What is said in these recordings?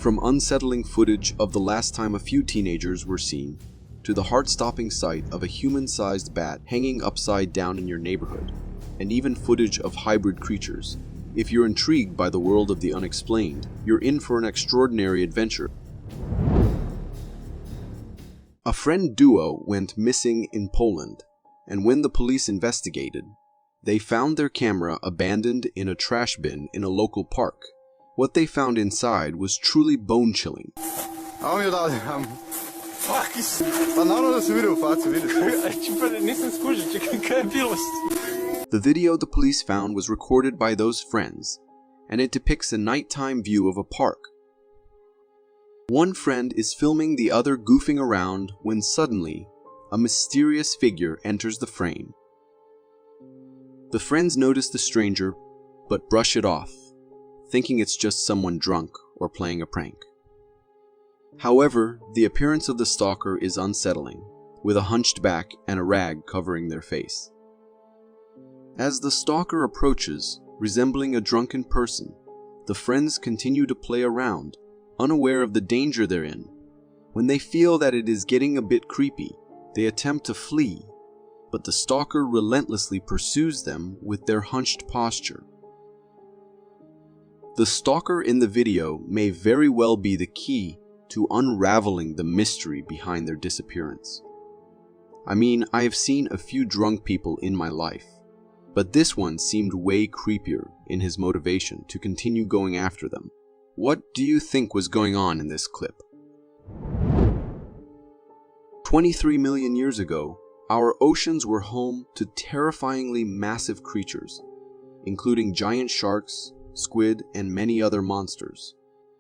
From unsettling footage of the last time a few teenagers were seen, to the heart-stopping sight of a human-sized bat hanging upside down in your neighborhood, and even footage of hybrid creatures, if you're intrigued by the world of the unexplained, you're in for an extraordinary adventure. A friend duo went missing in Poland, and when the police investigated, they found their camera abandoned in a trash bin in a local park. What they found inside was truly bone-chilling. The video the police found was recorded by those friends, and it depicts a nighttime view of a park. One friend is filming the other goofing around when suddenly, a mysterious figure enters the frame. The friends notice the stranger, but brush it off, thinking it's just someone drunk or playing a prank. However, the appearance of the stalker is unsettling, with a hunched back and a rag covering their face. As the stalker approaches, resembling a drunken person, the friends continue to play around, unaware of the danger they're in. When they feel that it is getting a bit creepy, they attempt to flee, but the stalker relentlessly pursues them with their hunched posture. The stalker in the video may very well be the key to unraveling the mystery behind their disappearance. I mean, I have seen a few drunk people in my life, but this one seemed way creepier in his motivation to continue going after them. What do you think was going on in this clip? 23 million years ago, our oceans were home to terrifyingly massive creatures, including giant sharks, squid, and many other monsters.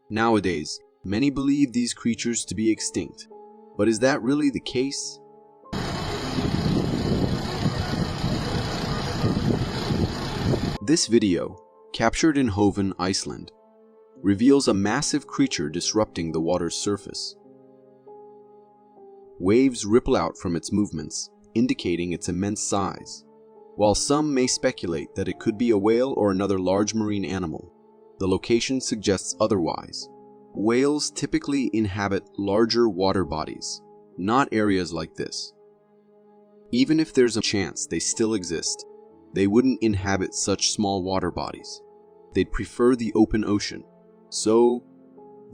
Nowadays, many believe these creatures to be extinct, but is that really the case? This video, captured in Hoven, Iceland, reveals a massive creature disrupting the water's surface. Waves ripple out from its movements, indicating its immense size. While some may speculate that it could be a whale or another large marine animal, the location suggests otherwise. Whales typically inhabit larger water bodies, not areas like this. Even if there's a chance they still exist, they wouldn't inhabit such small water bodies. They'd prefer the open ocean. So,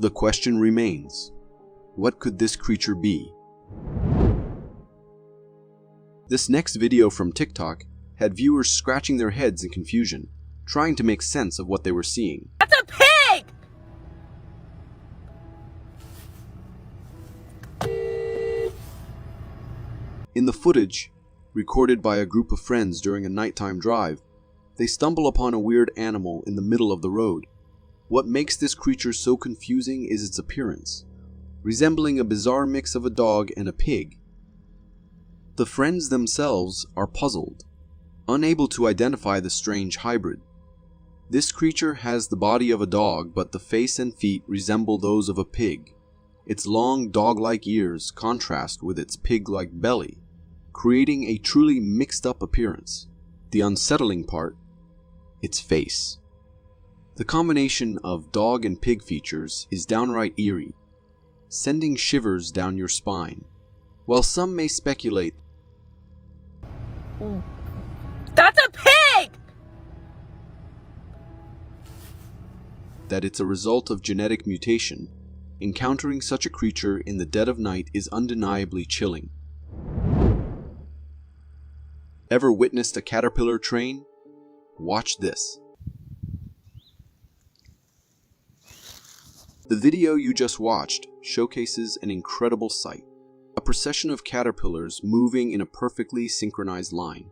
the question remains, what could this creature be? This next video from TikTok had viewers scratching their heads in confusion, trying to make sense of what they were seeing. That's a pig! In the footage, recorded by a group of friends during a nighttime drive, they stumble upon a weird animal in the middle of the road. What makes this creature so confusing is its appearance, resembling a bizarre mix of a dog and a pig. The friends themselves are puzzled, unable to identify the strange hybrid. This creature has the body of a dog, but the face and feet resemble those of a pig. Its long dog-like ears contrast with its pig-like belly, creating a truly mixed-up appearance. The unsettling part, its face. The combination of dog and pig features is downright eerie, sending shivers down your spine. While some may speculate, That's a pig! that it's a result of genetic mutation, encountering such a creature in the dead of night is undeniably chilling. Ever witnessed a caterpillar train? Watch this. The video you just watched showcases an incredible sight. A procession of caterpillars moving in a perfectly synchronized line.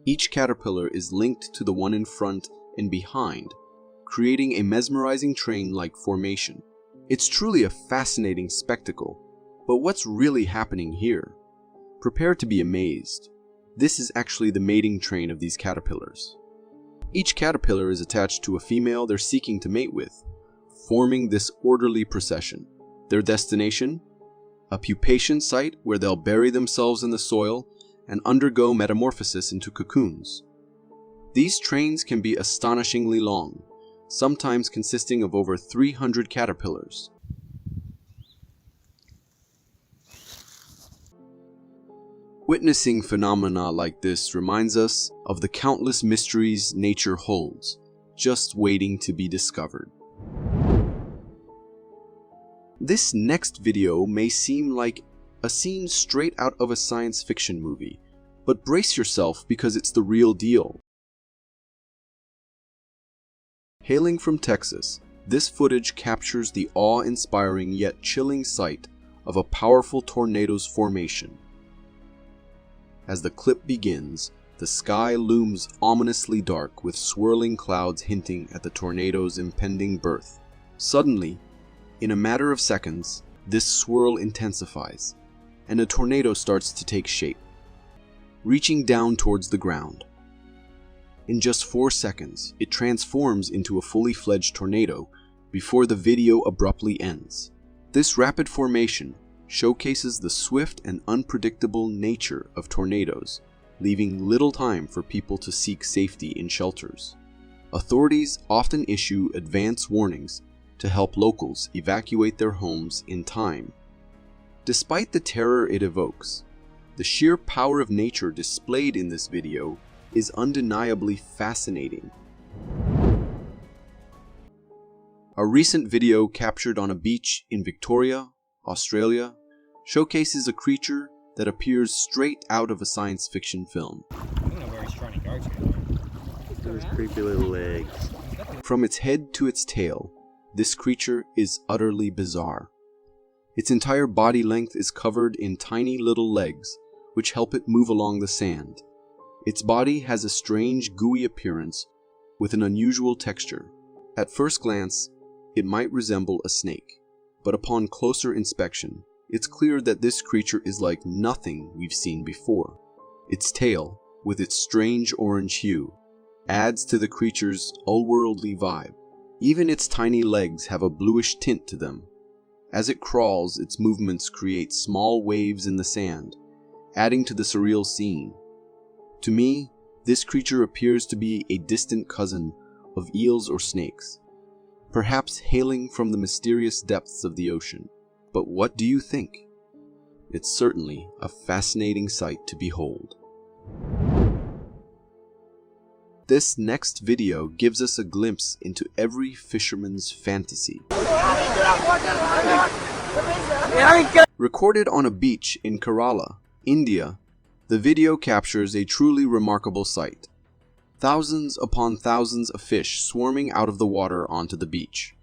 Each caterpillar is linked to the one in front and behind, creating a mesmerizing train-like formation. It's truly a fascinating spectacle, but what's really happening here? Prepare to be amazed. This is actually the mating train of these caterpillars. Each caterpillar is attached to a female they're seeking to mate with, forming this orderly procession. Their destination? A pupation site where they'll bury themselves in the soil and undergo metamorphosis into cocoons. These trains can be astonishingly long, sometimes consisting of over 300 caterpillars. Witnessing phenomena like this reminds us of the countless mysteries nature holds, just waiting to be discovered. This next video may seem like a scene straight out of a science fiction movie, but brace yourself because it's the real deal. Hailing from Texas, this footage captures the awe-inspiring yet chilling sight of a powerful tornado's formation. As the clip begins, the sky looms ominously dark with swirling clouds hinting at the tornado's impending birth. Suddenly, in a matter of seconds, this swirl intensifies, and a tornado starts to take shape, reaching down towards the ground. In just 4 seconds, it transforms into a fully fledged tornado before the video abruptly ends. This rapid formation showcases the swift and unpredictable nature of tornadoes, leaving little time for people to seek safety in shelters. Authorities often issue advance warnings to help locals evacuate their homes in time. Despite the terror it evokes, the sheer power of nature displayed in this video is undeniably fascinating. A recent video captured on a beach in Victoria, Australia, showcases a creature that appears straight out of a science fiction film. Those creepy little legs. From its head to its tail, this creature is utterly bizarre. Its entire body length is covered in tiny little legs, which help it move along the sand. Its body has a strange, gooey appearance with an unusual texture. At first glance, it might resemble a snake, but upon closer inspection, it's clear that this creature is like nothing we've seen before. Its tail, with its strange orange hue, adds to the creature's otherworldly vibe. Even its tiny legs have a bluish tint to them. As it crawls, its movements create small waves in the sand, adding to the surreal scene. To me, this creature appears to be a distant cousin of eels or snakes, perhaps hailing from the mysterious depths of the ocean. But what do you think? It's certainly a fascinating sight to behold. This next video gives us a glimpse into every fisherman's fantasy. Recorded on a beach in Kerala, India, the video captures a truly remarkable sight. Thousands upon thousands of fish swarming out of the water onto the beach.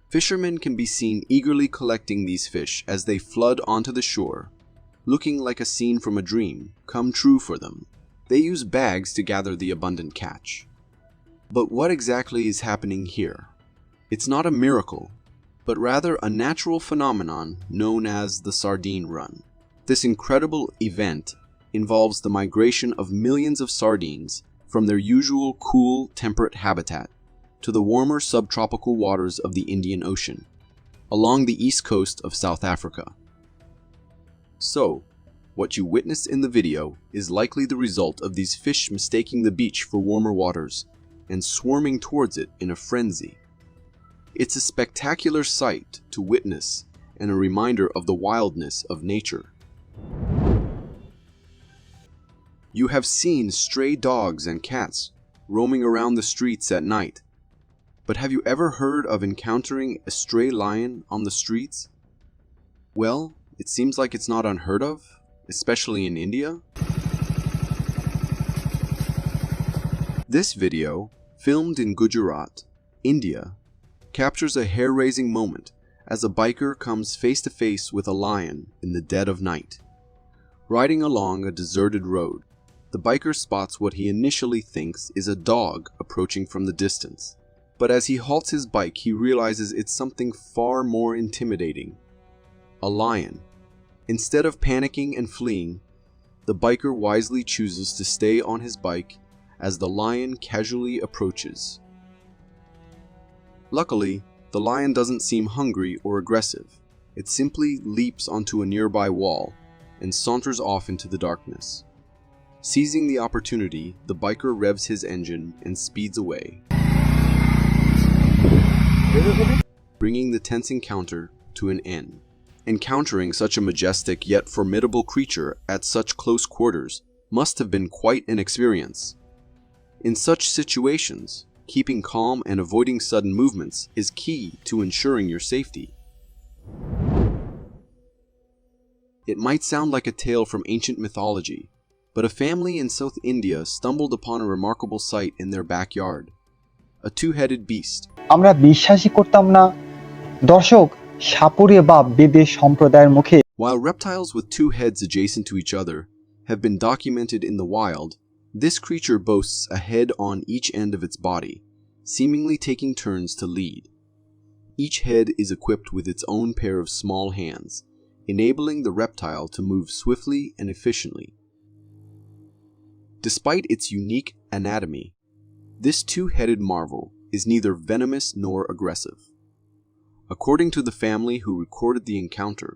Fishermen can be seen eagerly collecting these fish as they flood onto the shore, looking like a scene from a dream come true for them. They use bags to gather the abundant catch. But what exactly is happening here? It's not a miracle, but rather a natural phenomenon known as the sardine run. This incredible event involves the migration of millions of sardines from their usual cool, temperate habitat to the warmer subtropical waters of the Indian Ocean, along the east coast of South Africa. So, what you witness in the video is likely the result of these fish mistaking the beach for warmer waters and swarming towards it in a frenzy. It's a spectacular sight to witness and a reminder of the wildness of nature. You have seen stray dogs and cats roaming around the streets at night. But have you ever heard of encountering a stray lion on the streets? Well, it seems like it's not unheard of, especially in India. This video, filmed in Gujarat, India, captures a hair-raising moment as a biker comes face to face with a lion in the dead of night. Riding along a deserted road, the biker spots what he initially thinks is a dog approaching from the distance. But as he halts his bike, he realizes it's something far more intimidating. A lion. Instead of panicking and fleeing, the biker wisely chooses to stay on his bike as the lion casually approaches. Luckily, the lion doesn't seem hungry or aggressive. It simply leaps onto a nearby wall and saunters off into the darkness. Seizing the opportunity, the biker revs his engine and speeds away, bringing the tense encounter to an end. Encountering such a majestic yet formidable creature at such close quarters must have been quite an experience. In such situations, keeping calm and avoiding sudden movements is key to ensuring your safety. It might sound like a tale from ancient mythology, but a family in South India stumbled upon a remarkable sight in their backyard. A two-headed beast. আমরা বিশ্বাসই করতাম না দর্শক সাপুড়ে বা বেদে সম্প্রদায়ের মুখে While reptiles with two heads adjacent to each other have been documented in the wild, this creature boasts a head on each end of its body, seemingly taking turns to lead. Each head is equipped with its own pair of small hands, enabling the reptile to move swiftly and efficiently. Despite its unique anatomy, this two-headed marvel is neither venomous nor aggressive. According to the family who recorded the encounter,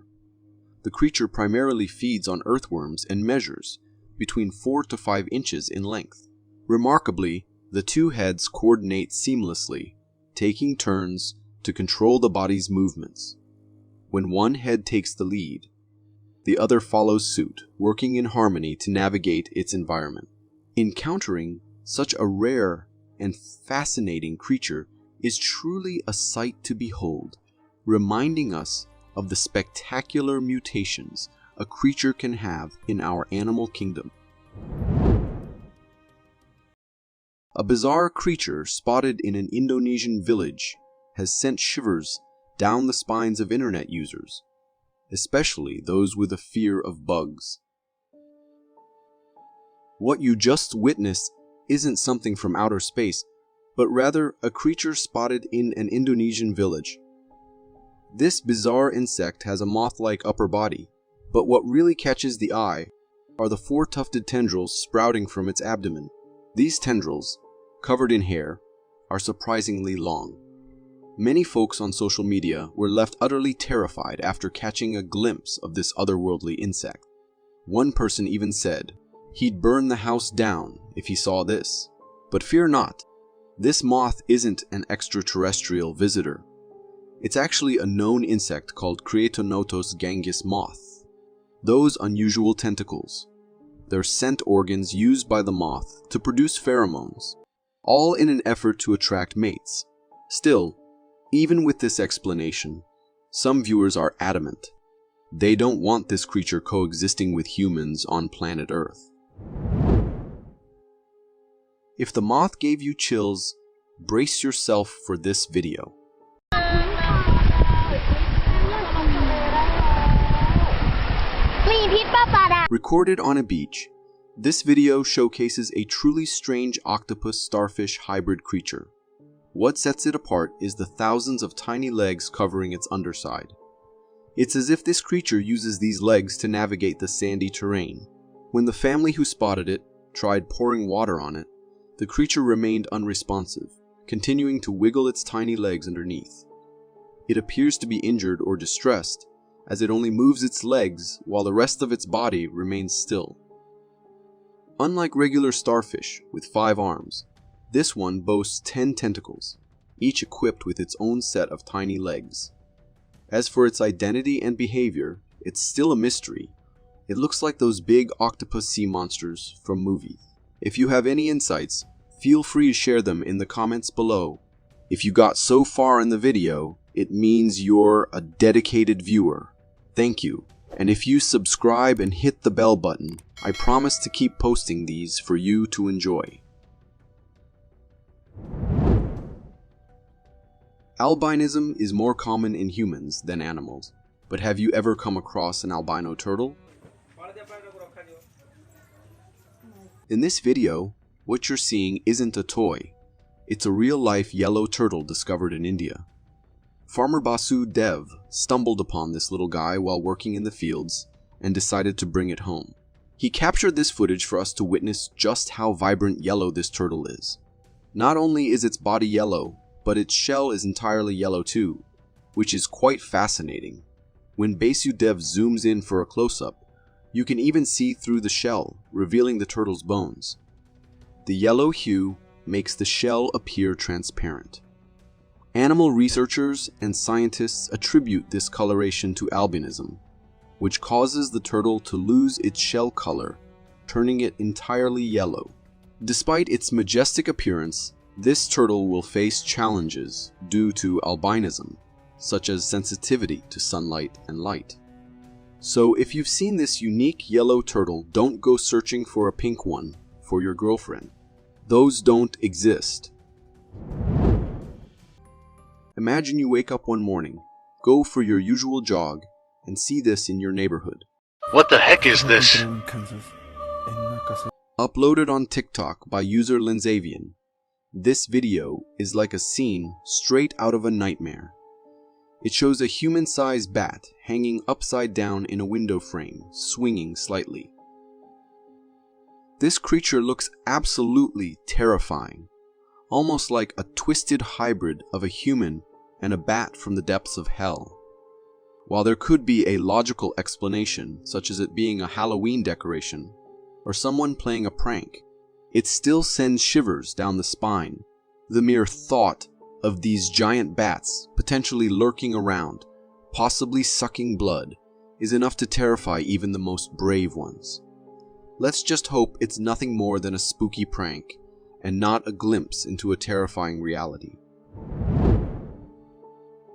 the creature primarily feeds on earthworms and measures between 4 to 5 inches in length. Remarkably, the two heads coordinate seamlessly, taking turns to control the body's movements. When one head takes the lead, the other follows suit, working in harmony to navigate its environment. Encountering such a rare and fascinating creature is truly a sight to behold, reminding us of the spectacular mutations a creature can have in our animal kingdom. A bizarre creature spotted in an Indonesian village has sent shivers down the spines of internet users, especially those with a fear of bugs. What you just witnessed isn't something from outer space, but rather a creature spotted in an Indonesian village. This bizarre insect has a moth-like upper body, but what really catches the eye are the 4 tufted tendrils sprouting from its abdomen. These tendrils, covered in hair, are surprisingly long. Many folks on social media were left utterly terrified after catching a glimpse of this otherworldly insect. One person even said he'd burn the house down if he saw this. But fear not, this moth isn't an extraterrestrial visitor. It's actually a known insect called Creatonotos gangis moth. Those unusual tentacles, they're scent organs used by the moth to produce pheromones, all in an effort to attract mates. Still, even with this explanation, some viewers are adamant. They don't want this creature coexisting with humans on planet Earth. If the moth gave you chills, brace yourself for this video. Recorded on a beach, this video showcases a truly strange octopus-starfish hybrid creature. What sets it apart is the thousands of tiny legs covering its underside. It's as if this creature uses these legs to navigate the sandy terrain. When the family who spotted it tried pouring water on it, the creature remained unresponsive, continuing to wiggle its tiny legs underneath. It appears to be injured or distressed, as it only moves its legs while the rest of its body remains still. Unlike regular starfish with 5 arms, this one boasts 10 tentacles, each equipped with its own set of tiny legs. As for its identity and behavior, it's still a mystery. It looks like those big octopus sea monsters from movies. If you have any insights, feel free to share them in the comments below. If you got so far in the video, it means you're a dedicated viewer. Thank you. And if you subscribe and hit the bell button, I promise to keep posting these for you to enjoy. Albinism is more common in humans than animals, but have you ever come across an albino turtle? In this video, what you're seeing isn't a toy. It's a real-life yellow turtle discovered in India. Farmer Basu Dev stumbled upon this little guy while working in the fields and decided to bring it home. He captured this footage for us to witness just how vibrant yellow this turtle is. Not only is its body yellow, but its shell is entirely yellow too, which is quite fascinating. When Basu Dev zooms in for a close-up, you can even see through the shell, revealing the turtle's bones. The yellow hue makes the shell appear transparent. Animal researchers and scientists attribute this coloration to albinism, which causes the turtle to lose its shell color, turning it entirely yellow. Despite its majestic appearance, this turtle will face challenges due to albinism, such as sensitivity to sunlight and light. So if you've seen this unique yellow turtle, don't go searching for a pink one for your girlfriend. Those don't exist. Imagine you wake up one morning, go for your usual jog, and see this in your neighborhood. What the heck is this? Uploaded on TikTok by user MlzmLndmCIA, this video is like a scene straight out of a nightmare. It shows a human-sized bat hanging upside down in a window frame, swinging slightly. This creature looks absolutely terrifying, almost like a twisted hybrid of a human and a bat from the depths of hell. While there could be a logical explanation, such as it being a Halloween decoration or someone playing a prank, it still sends shivers down the spine. The mere thought of these giant bats potentially lurking around, possibly sucking blood, is enough to terrify even the most brave ones. Let's just hope it's nothing more than a spooky prank and not a glimpse into a terrifying reality.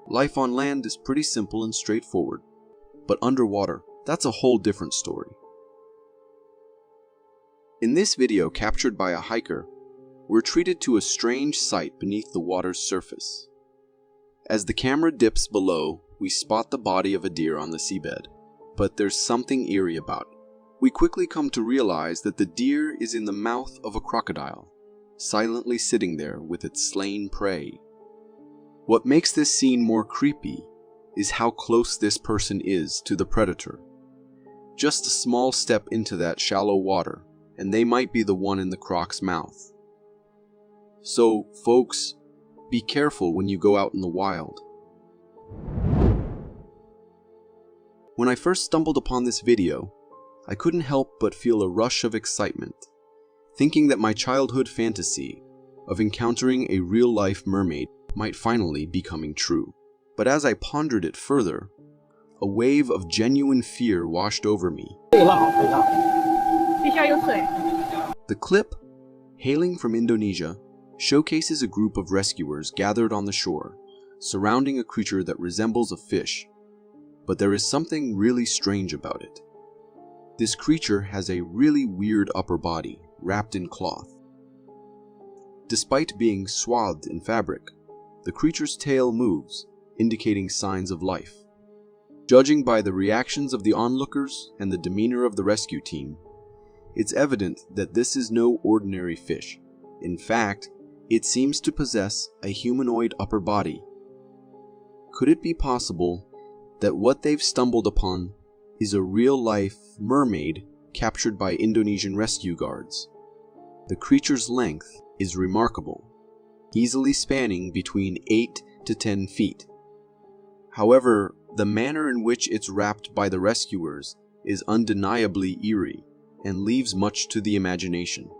Life on land is pretty simple and straightforward, but underwater, that's a whole different story. In this video captured by a hiker, we're treated to a strange sight beneath the water's surface. As the camera dips below, we spot the body of a deer on the seabed, but there's something eerie about it. We quickly come to realize that the deer is in the mouth of a crocodile, silently sitting there with its slain prey. What makes this scene more creepy is how close this person is to the predator. Just a small step into that shallow water, and they might be the one in the croc's mouth. So, folks, be careful when you go out in the wild. When I first stumbled upon this video, I couldn't help but feel a rush of excitement, thinking that my childhood fantasy of encountering a real-life mermaid might finally be coming true. But as I pondered it further, a wave of genuine fear washed over me. The clip, hailing from Indonesia, showcases a group of rescuers gathered on the shore, surrounding a creature that resembles a fish. But there is something really strange about it. This creature has a really weird upper body, wrapped in cloth. Despite being swathed in fabric, the creature's tail moves, indicating signs of life. Judging by the reactions of the onlookers and the demeanor of the rescue team, it's evident that this is no ordinary fish. In fact, it seems to possess a humanoid upper body. Could it be possible that what they've stumbled upon is a real-life mermaid captured by Indonesian rescue guards? The creature's length is remarkable, easily spanning between 8 to 10 feet. However, the manner in which it's wrapped by the rescuers is undeniably eerie and leaves much to the imagination.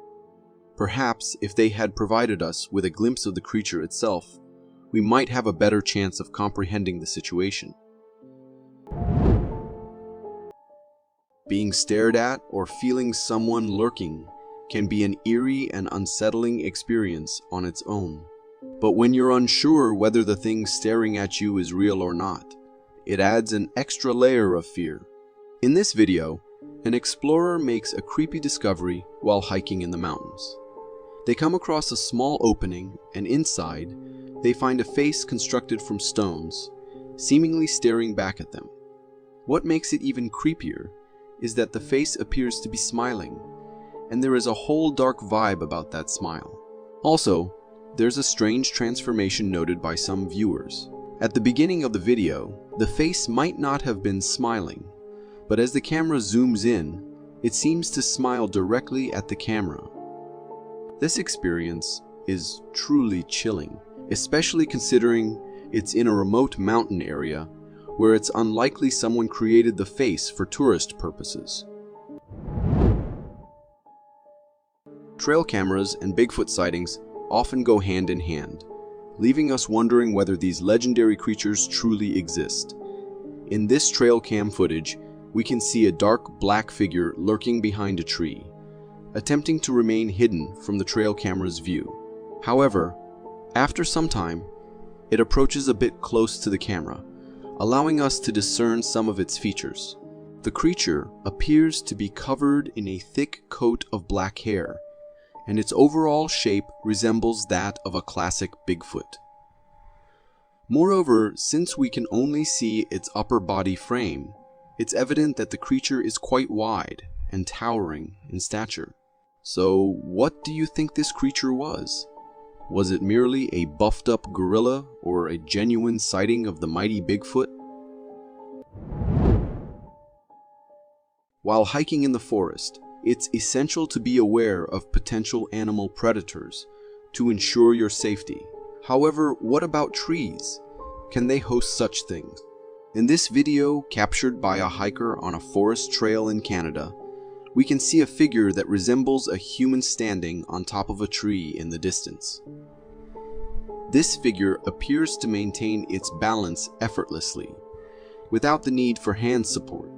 Perhaps if they had provided us with a glimpse of the creature itself, we might have a better chance of comprehending the situation. Being stared at or feeling someone lurking can be an eerie and unsettling experience on its own. But when you're unsure whether the thing staring at you is real or not, it adds an extra layer of fear. In this video, an explorer makes a creepy discovery while hiking in the mountains. They come across a small opening, and inside, they find a face constructed from stones, seemingly staring back at them. What makes it even creepier is that the face appears to be smiling, and there is a whole dark vibe about that smile. Also, there's a strange transformation noted by some viewers. At the beginning of the video, the face might not have been smiling, but as the camera zooms in, it seems to smile directly at the camera. This experience is truly chilling, especially considering it's in a remote mountain area where it's unlikely someone created the face for tourist purposes. Trail cameras and Bigfoot sightings often go hand in hand, leaving us wondering whether these legendary creatures truly exist. In this trail cam footage, we can see a dark black figure lurking behind a tree, attempting to remain hidden from the trail camera's view. However, after some time, it approaches a bit close to the camera, allowing us to discern some of its features. The creature appears to be covered in a thick coat of black hair, and its overall shape resembles that of a classic Bigfoot. Moreover, since we can only see its upper body frame, it's evident that the creature is quite wide and towering in stature. So, what do you think this creature was? Was it merely a buffed-up gorilla or a genuine sighting of the mighty Bigfoot? While hiking in the forest, it's essential to be aware of potential animal predators to ensure your safety. However, what about trees? Can they host such things? In this video, captured by a hiker on a forest trail in Canada, we can see a figure that resembles a human standing on top of a tree in the distance. This figure appears to maintain its balance effortlessly, without the need for hand support.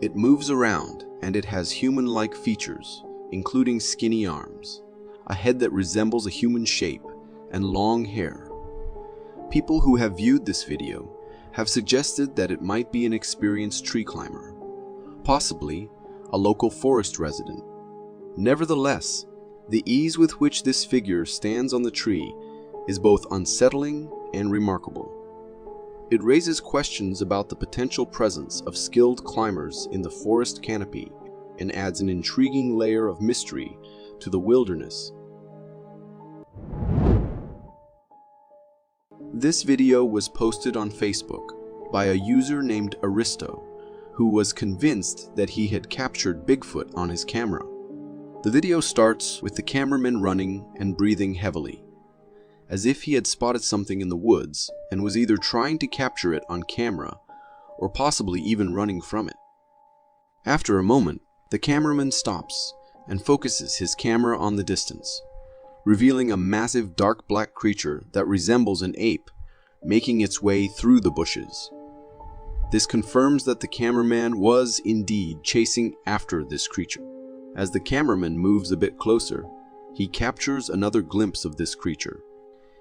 It moves around, and it has human-like features, including skinny arms, a head that resembles a human shape, and long hair. People who have viewed this video have suggested that it might be an experienced tree climber, possibly a local forest resident. Nevertheless, the ease with which this figure stands on the tree is both unsettling and remarkable. It raises questions about the potential presence of skilled climbers in the forest canopy and adds an intriguing layer of mystery to the wilderness. This video was posted on Facebook by a user named Aristo, who was convinced that he had captured Bigfoot on his camera. The video starts with the cameraman running and breathing heavily, as if he had spotted something in the woods and was either trying to capture it on camera or possibly even running from it. After a moment, the cameraman stops and focuses his camera on the distance, revealing a massive dark black creature that resembles an ape making its way through the bushes. This confirms that the cameraman was indeed chasing after this creature. As the cameraman moves a bit closer, he captures another glimpse of this creature,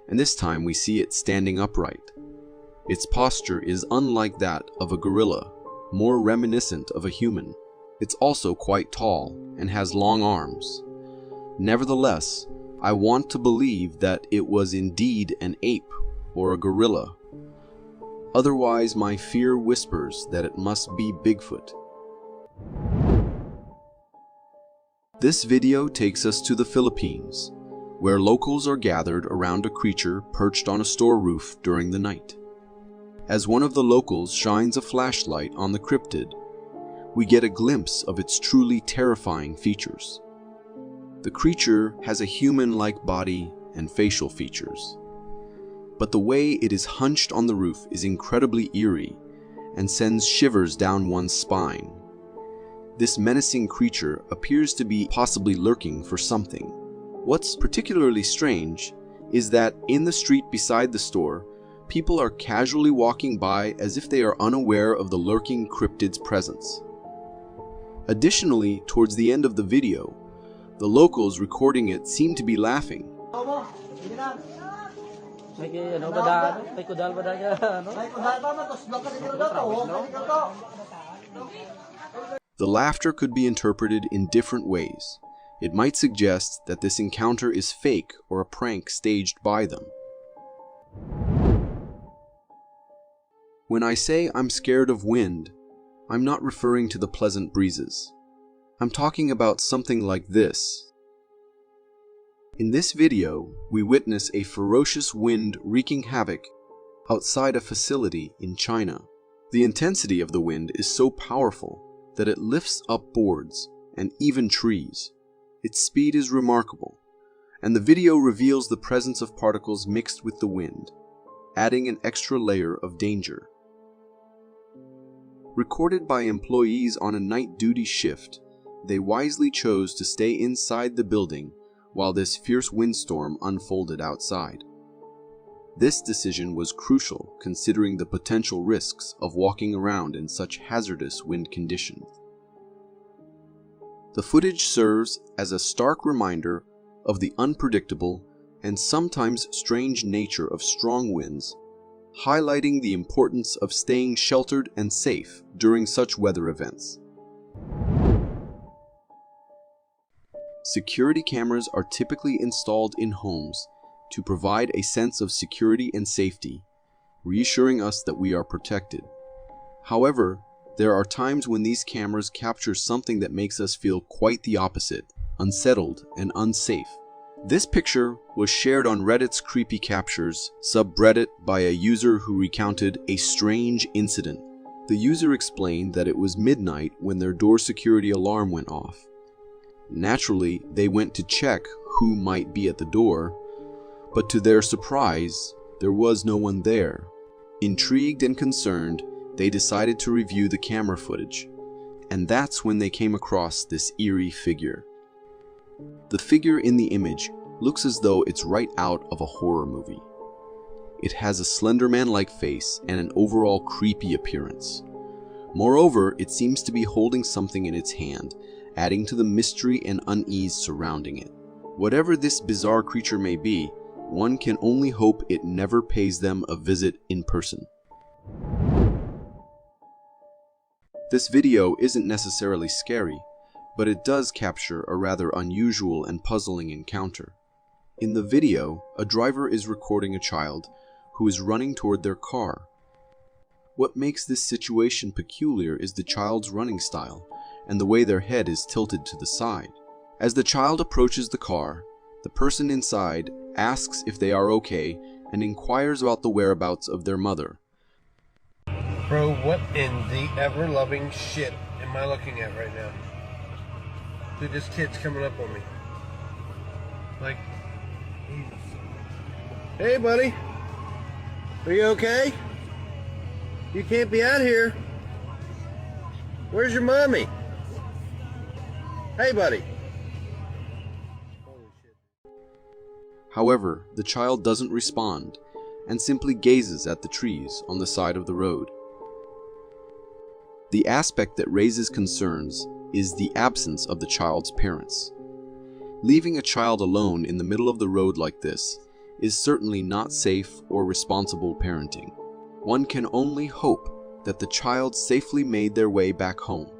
and this time we see it standing upright. Its posture is unlike that of a gorilla, more reminiscent of a human. It's also quite tall and has long arms. Nevertheless, I want to believe that it was indeed an ape or a gorilla. Otherwise, my fear whispers that it must be Bigfoot. This video takes us to the Philippines, where locals are gathered around a creature perched on a store roof during the night. As one of the locals shines a flashlight on the cryptid, we get a glimpse of its truly terrifying features. The creature has a human-like body and facial features, but the way it is hunched on the roof is incredibly eerie and sends shivers down one's spine. This menacing creature appears to be possibly lurking for something. What's particularly strange is that in the street beside the store, people are casually walking by as if they are unaware of the lurking cryptid's presence. Additionally, towards the end of the video, the locals recording it seem to be laughing. The laughter could be interpreted in different ways. It might suggest that this encounter is fake or a prank staged by them. When I say I'm scared of wind, I'm not referring to the pleasant breezes. I'm talking about something like this. In this video, we witness a ferocious wind wreaking havoc outside a facility in China. The intensity of the wind is so powerful that it lifts up boards and even trees. Its speed is remarkable, and the video reveals the presence of particles mixed with the wind, adding an extra layer of danger. Recorded by employees on a night duty shift, they wisely chose to stay inside the building while this fierce windstorm unfolded outside. This decision was crucial considering the potential risks of walking around in such hazardous wind conditions. The footage serves as a stark reminder of the unpredictable and sometimes strange nature of strong winds, highlighting the importance of staying sheltered and safe during such weather events. Security cameras are typically installed in homes to provide a sense of security and safety, reassuring us that we are protected. However, there are times when these cameras capture something that makes us feel quite the opposite, unsettled and unsafe. This picture was shared on Reddit's Creepy Captures subreddit by a user who recounted a strange incident. The user explained that it was midnight when their door security alarm went off. Naturally, they went to check who might be at the door, but to their surprise, there was no one there. Intrigued and concerned, they decided to review the camera footage, and that's when they came across this eerie figure. The figure in the image looks as though it's right out of a horror movie. It has a Slender Man-like face and an overall creepy appearance. Moreover, it seems to be holding something in its hand, adding to the mystery and unease surrounding it. Whatever this bizarre creature may be, one can only hope it never pays them a visit in person. This video isn't necessarily scary, but it does capture a rather unusual and puzzling encounter. In the video, a driver is recording a child who is running toward their car. What makes this situation peculiar is the child's running style and the way their head is tilted to the side. As the child approaches the car, the person inside asks if they are okay and inquires about the whereabouts of their mother. Bro, what in the ever-loving shit am I looking at right now? Dude, this kid's coming up on me. Like, hey buddy, are you okay? You can't be out here. Where's your mommy? Hey buddy. However, the child doesn't respond and simply gazes at the trees on the side of the road. The aspect that raises concerns is the absence of the child's parents. Leaving a child alone in the middle of the road like this is certainly not safe or responsible parenting. One can only hope that the child safely made their way back home,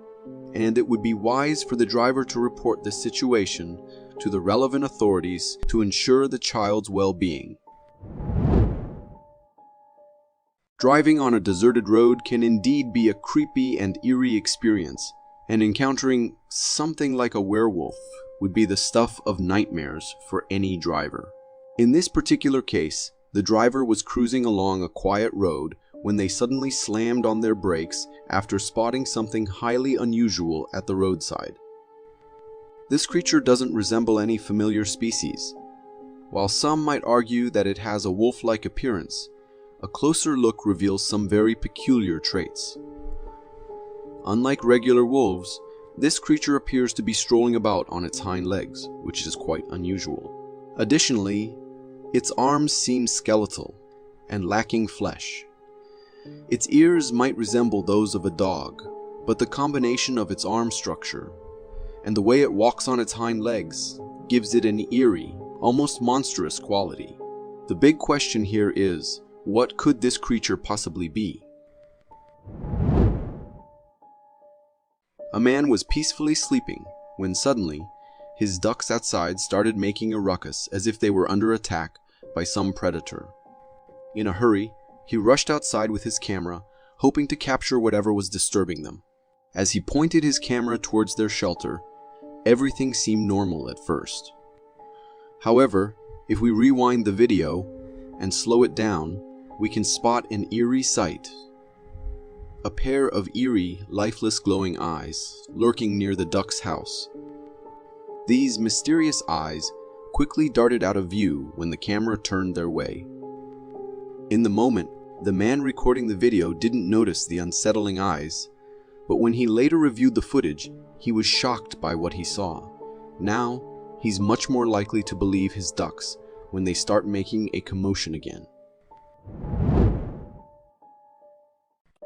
and it would be wise for the driver to report the situation to the relevant authorities to ensure the child's well-being. Driving on a deserted road can indeed be a creepy and eerie experience, and encountering something like a werewolf would be the stuff of nightmares for any driver. In this particular case, the driver was cruising along a quiet road when they suddenly slammed on their brakes after spotting something highly unusual at the roadside. This creature doesn't resemble any familiar species. While some might argue that it has a wolf-like appearance, a closer look reveals some very peculiar traits. Unlike regular wolves, this creature appears to be strolling about on its hind legs, which is quite unusual. Additionally, its arms seem skeletal and lacking flesh. Its ears might resemble those of a dog, but the combination of its arm structure and the way it walks on its hind legs gives it an eerie, almost monstrous quality. The big question here is, what could this creature possibly be? A man was peacefully sleeping when suddenly his ducks outside started making a ruckus as if they were under attack by some predator. In a hurry, he rushed outside with his camera, hoping to capture whatever was disturbing them. As he pointed his camera towards their shelter, everything seemed normal at first. However, if we rewind the video and slow it down, we can spot an eerie sight. A pair of eerie, lifeless glowing eyes lurking near the duck's house. These mysterious eyes quickly darted out of view when the camera turned their way. In the moment, the man recording the video didn't notice the unsettling eyes, but when he later reviewed the footage, he was shocked by what he saw. Now, he's much more likely to believe his ducks when they start making a commotion again.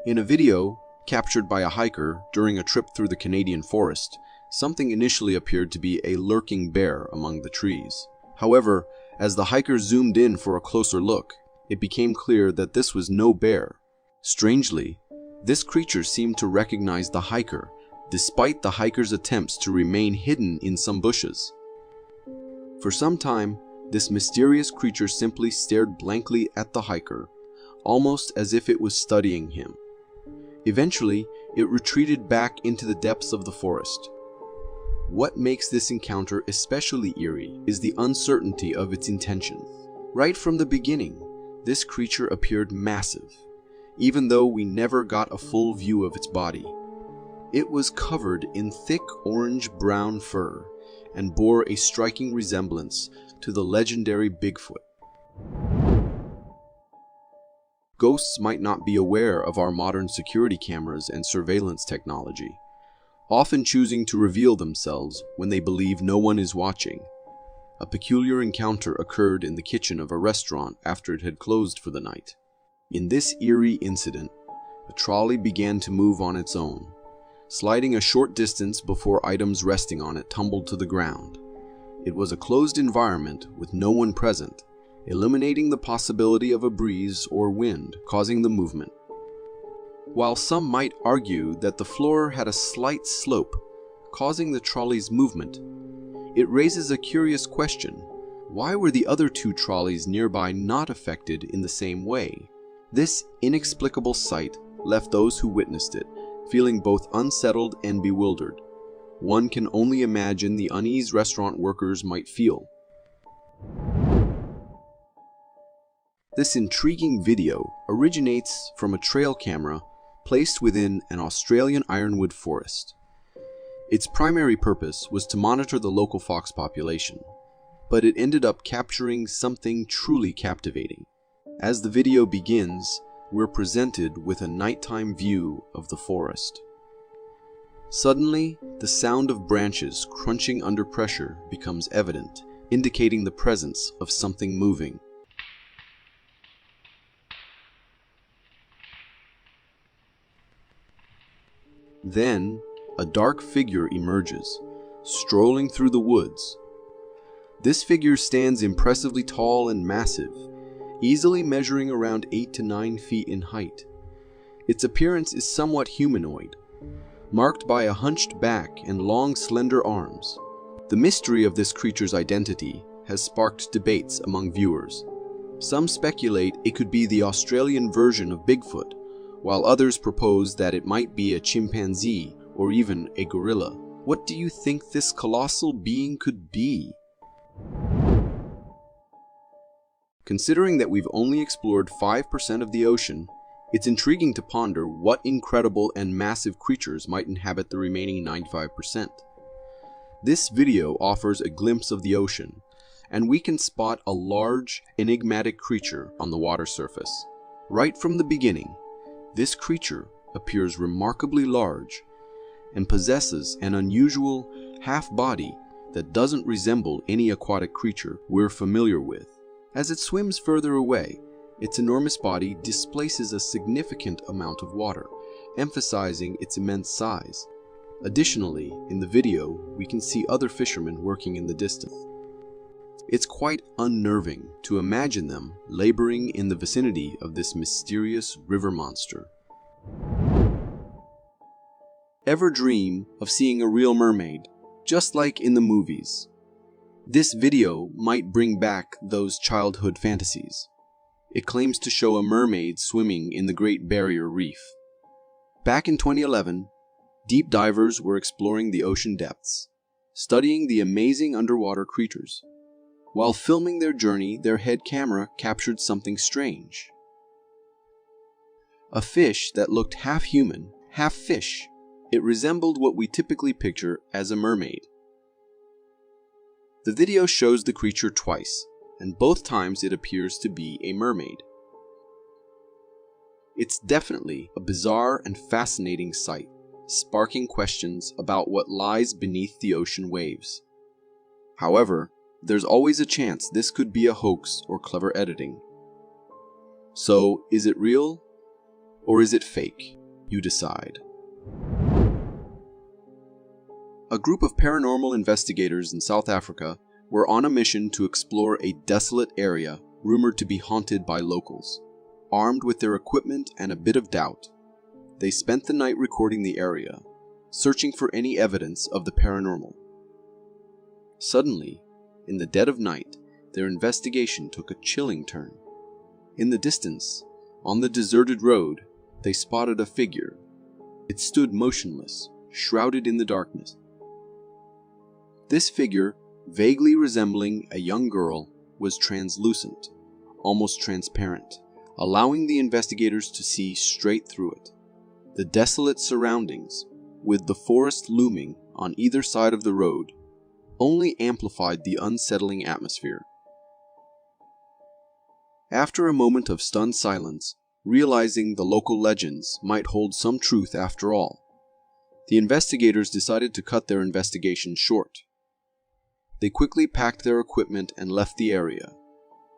In a video captured by a hiker during a trip through the Canadian forest, something initially appeared to be a lurking bear among the trees. However, as the hiker zoomed in for a closer look, it became clear that this was no bear. Strangely, this creature seemed to recognize the hiker, despite the hiker's attempts to remain hidden in some bushes. For some time, this mysterious creature simply stared blankly at the hiker, almost as if it was studying him. Eventually, it retreated back into the depths of the forest. What makes this encounter especially eerie is the uncertainty of its intention. Right from the beginning, this creature appeared massive, even though we never got a full view of its body. It was covered in thick orange-brown fur and bore a striking resemblance to the legendary Bigfoot. Ghosts might not be aware of our modern security cameras and surveillance technology, often choosing to reveal themselves when they believe no one is watching. A peculiar encounter occurred in the kitchen of a restaurant after it had closed for the night. In this eerie incident, a trolley began to move on its own, sliding a short distance before items resting on it tumbled to the ground. It was a closed environment with no one present, eliminating the possibility of a breeze or wind causing the movement. While some might argue that the floor had a slight slope, causing the trolley's movement, it raises a curious question. Why were the other two trolleys nearby not affected in the same way? This inexplicable sight left those who witnessed it feeling both unsettled and bewildered. One can only imagine the unease restaurant workers might feel. This intriguing video originates from a trail camera placed within an Australian ironwood forest. Its primary purpose was to monitor the local fox population, but it ended up capturing something truly captivating. As the video begins, we're presented with a nighttime view of the forest. Suddenly, the sound of branches crunching under pressure becomes evident, indicating the presence of something moving. Then, a dark figure emerges, strolling through the woods. This figure stands impressively tall and massive, easily measuring around 8 to 9 feet in height. Its appearance is somewhat humanoid, marked by a hunched back and long, slender arms. The mystery of this creature's identity has sparked debates among viewers. Some speculate it could be the Australian version of Bigfoot, while others propose that it might be a chimpanzee or even a gorilla. What do you think this colossal being could be? Considering that we've only explored 5% of the ocean, it's intriguing to ponder what incredible and massive creatures might inhabit the remaining 95%. This video offers a glimpse of the ocean, and we can spot a large, enigmatic creature on the water surface. Right from the beginning, this creature appears remarkably large and possesses an unusual half-body that doesn't resemble any aquatic creature we're familiar with. As it swims further away, its enormous body displaces a significant amount of water, emphasizing its immense size. Additionally, in the video, we can see other fishermen working in the distance. It's quite unnerving to imagine them laboring in the vicinity of this mysterious river monster. Ever dream of seeing a real mermaid, just like in the movies? This video might bring back those childhood fantasies. It claims to show a mermaid swimming in the Great Barrier Reef. Back in 2011, deep divers were exploring the ocean depths, studying the amazing underwater creatures. While filming their journey, their head camera captured something strange. A fish that looked half human, half fish. It resembled what we typically picture as a mermaid. The video shows the creature twice, and both times it appears to be a mermaid. It's definitely a bizarre and fascinating sight, sparking questions about what lies beneath the ocean waves. However, there's always a chance this could be a hoax or clever editing. So, is it real or is it fake? You decide. A group of paranormal investigators in South Africa were on a mission to explore a desolate area rumored to be haunted by locals. Armed with their equipment and a bit of doubt, they spent the night recording the area, searching for any evidence of the paranormal. Suddenly, in the dead of night, their investigation took a chilling turn. In the distance, on the deserted road, they spotted a figure. It stood motionless, shrouded in the darkness. This figure, vaguely resembling a young girl, was translucent, almost transparent, allowing the investigators to see straight through it. The desolate surroundings, with the forest looming on either side of the road, only amplified the unsettling atmosphere. After a moment of stunned silence, realizing the local legends might hold some truth after all, the investigators decided to cut their investigation short. They quickly packed their equipment and left the area,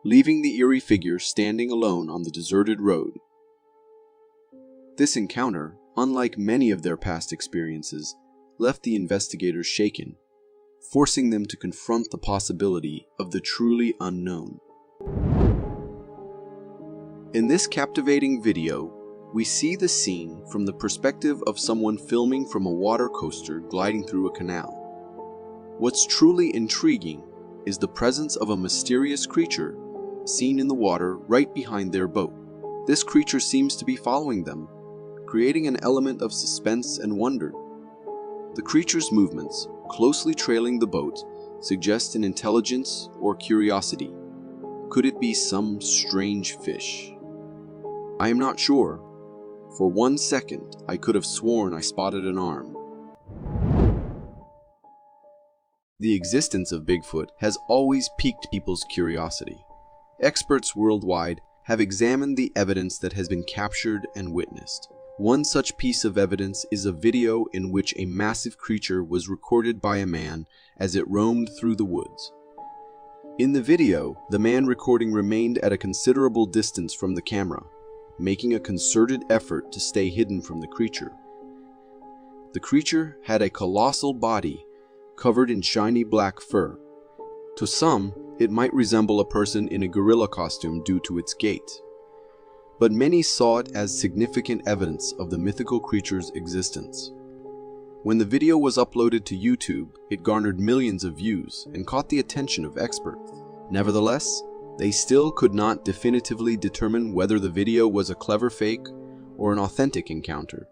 leaving the eerie figure standing alone on the deserted road. This encounter, unlike many of their past experiences, left the investigators shaken, forcing them to confront the possibility of the truly unknown. In this captivating video, we see the scene from the perspective of someone filming from a water coaster gliding through a canal. What's truly intriguing is the presence of a mysterious creature seen in the water right behind their boat. This creature seems to be following them, creating an element of suspense and wonder. The creature's movements, closely trailing the boat, suggest an intelligence or curiosity. Could it be some strange fish? I am not sure. For 1 second, I could have sworn I spotted an arm. The existence of Bigfoot has always piqued people's curiosity. Experts worldwide have examined the evidence that has been captured and witnessed. One such piece of evidence is a video in which a massive creature was recorded by a man as it roamed through the woods. In the video, the man recording remained at a considerable distance from the camera, making a concerted effort to stay hidden from the creature. The creature had a colossal body covered in shiny black fur. To some, it might resemble a person in a gorilla costume due to its gait. But many saw it as significant evidence of the mythical creature's existence. When the video was uploaded to YouTube, it garnered millions of views and caught the attention of experts. Nevertheless, they still could not definitively determine whether the video was a clever fake or an authentic encounter.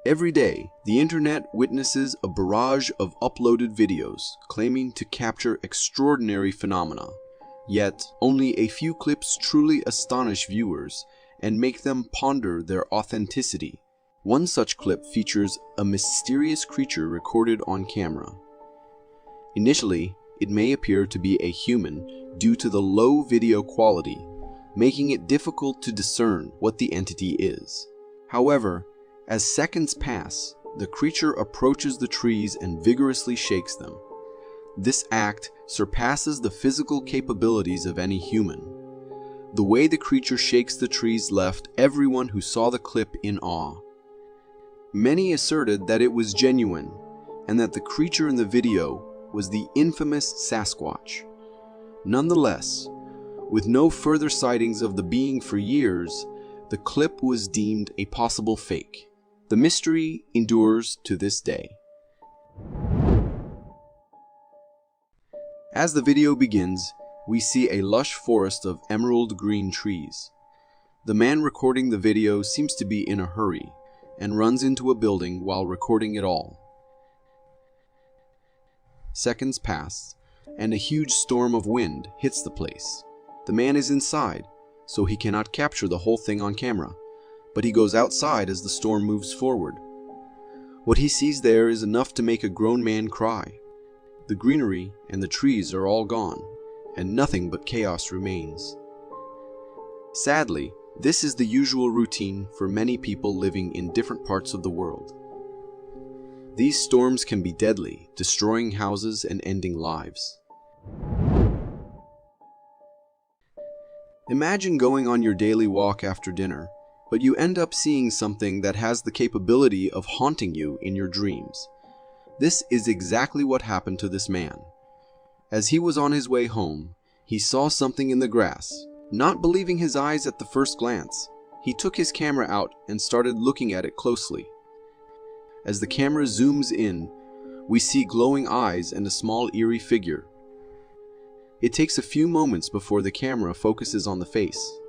Every day, the internet witnesses a barrage of uploaded videos claiming to capture extraordinary phenomena. Yet, only a few clips truly astonish viewers and make them ponder their authenticity. One such clip features a mysterious creature recorded on camera. Initially, it may appear to be a human due to the low video quality, making it difficult to discern what the entity is. However, as seconds pass, the creature approaches the trees and vigorously shakes them. This act surpasses the physical capabilities of any human. The way the creature shakes the trees left everyone who saw the clip in awe. Many asserted that it was genuine, and that the creature in the video was the infamous Sasquatch. Nonetheless, with no further sightings of the being for years, the clip was deemed a possible fake. The mystery endures to this day. As the video begins, we see a lush forest of emerald green trees. The man recording the video seems to be in a hurry and runs into a building while recording it all. Seconds pass, and a huge storm of wind hits the place. The man is inside, so he cannot capture the whole thing on camera, but he goes outside as the storm moves forward. What he sees there is enough to make a grown man cry. The greenery and the trees are all gone, and nothing but chaos remains. Sadly, this is the usual routine for many people living in different parts of the world. These storms can be deadly, destroying houses and ending lives. Imagine going on your daily walk after dinner, but you end up seeing something that has the capability of haunting you in your dreams. This is exactly what happened to this man. As he was on his way home, he saw something in the grass. Not believing his eyes at the first glance, he took his camera out and started looking at it closely. As the camera zooms in, we see glowing eyes and a small eerie figure. It takes a few moments before the camera focuses on the face.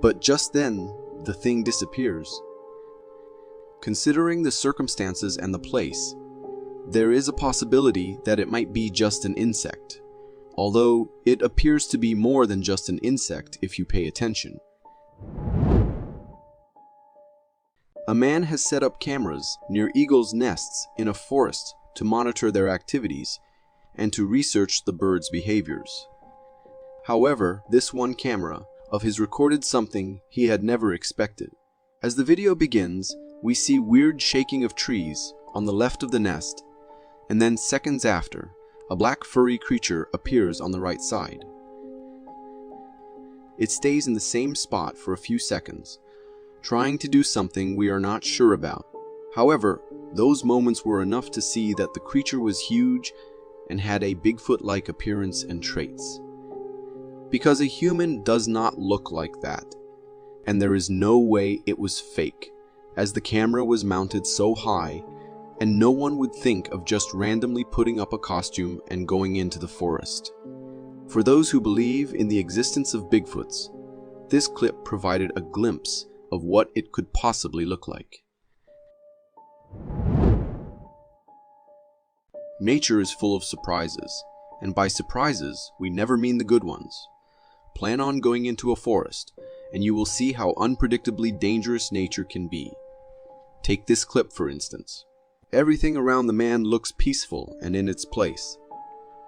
But just then, the thing disappears. Considering the circumstances and the place, there is a possibility that it might be just an insect, although it appears to be more than just an insect if you pay attention. A man has set up cameras near eagles' nests in a forest to monitor their activities and to research the birds' behaviors. However, this one camera of his recorded something he had never expected. As the video begins, we see weird shaking of trees on the left of the nest, and then seconds after, a black furry creature appears on the right side. It stays in the same spot for a few seconds, trying to do something we are not sure about. However, those moments were enough to see that the creature was huge and had a Bigfoot-like appearance and traits. Because a human does not look like that, and there is no way it was fake, as the camera was mounted so high, and no one would think of just randomly putting up a costume and going into the forest. For those who believe in the existence of Bigfoots, this clip provided a glimpse of what it could possibly look like. Nature is full of surprises, and by surprises, we never mean the good ones. Plan on going into a forest, and you will see how unpredictably dangerous nature can be. Take this clip for instance. Everything around the man looks peaceful and in its place.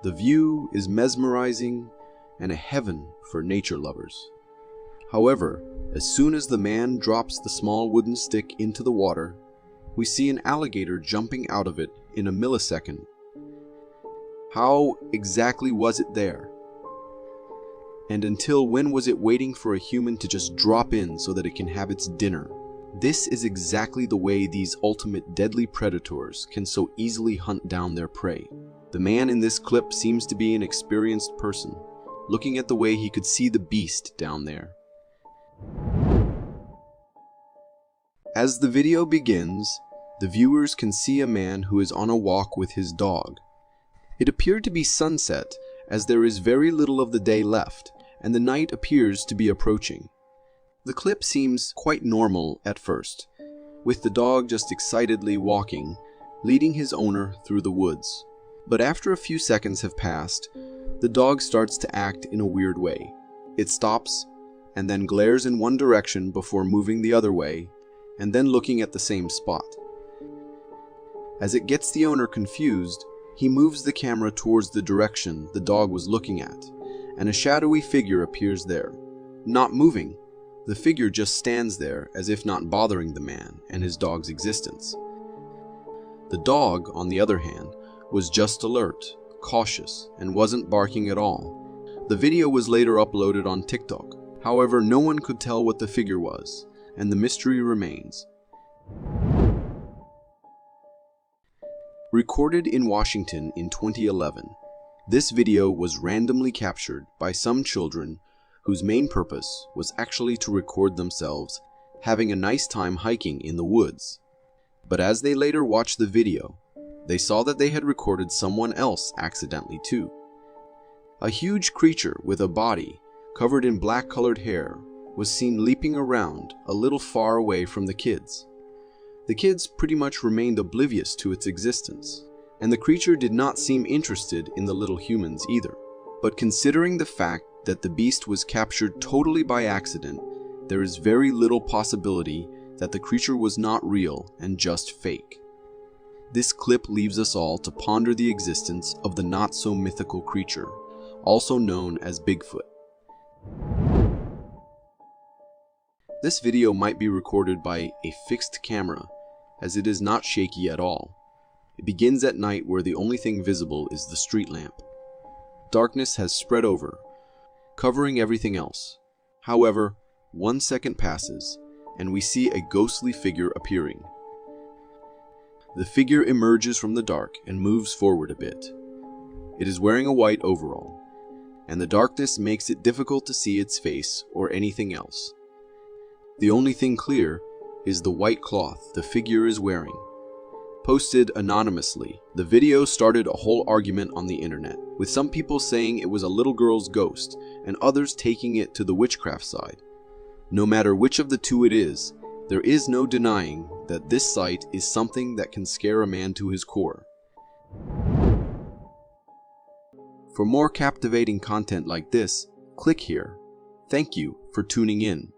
The view is mesmerizing and a heaven for nature lovers. However, as soon as the man drops the small wooden stick into the water, we see an alligator jumping out of it in a millisecond. How exactly was it there? And until when was it waiting for a human to just drop in so that it can have its dinner? This is exactly the way these ultimate deadly predators can so easily hunt down their prey. The man in this clip seems to be an experienced person, looking at the way he could see the beast down there. As the video begins, the viewers can see a man who is on a walk with his dog. It appeared to be sunset, as there is very little of the day left, and the night appears to be approaching. The clip seems quite normal at first, with the dog just excitedly walking, leading his owner through the woods. But after a few seconds have passed, the dog starts to act in a weird way. It stops, and then glares in one direction before moving the other way, and then looking at the same spot. As it gets the owner confused, he moves the camera towards the direction the dog was looking at, and a shadowy figure appears there. Not moving, the figure just stands there as if not bothering the man and his dog's existence. The dog, on the other hand, was just alert, cautious, and wasn't barking at all. The video was later uploaded on TikTok. However, no one could tell what the figure was, and the mystery remains. Recorded in Washington in 2011, this video was randomly captured by some children whose main purpose was actually to record themselves having a nice time hiking in the woods. But as they later watched the video, they saw that they had recorded someone else accidentally too. A huge creature with a body covered in black-colored hair was seen leaping around a little far away from the kids. The kids pretty much remained oblivious to its existence, and the creature did not seem interested in the little humans either. But considering the fact that the beast was captured totally by accident, there is very little possibility that the creature was not real and just fake. This clip leaves us all to ponder the existence of the not-so-mythical creature, also known as Bigfoot. This video might be recorded by a fixed camera, as it is not shaky at all. It begins at night where the only thing visible is the street lamp. Darkness has spread over, covering everything else, However, 1 second passes, and we see a ghostly figure appearing. The figure emerges from the dark and moves forward a bit. It is wearing a white overall, and the darkness makes it difficult to see its face or anything else. The only thing clear is the white cloth the figure is wearing. Posted anonymously, the video started a whole argument on the internet, with some people saying it was a little girl's ghost and others taking it to the witchcraft side. No matter which of the two it is, there is no denying that this sight is something that can scare a man to his core. For more captivating content like this, click here. Thank you for tuning in.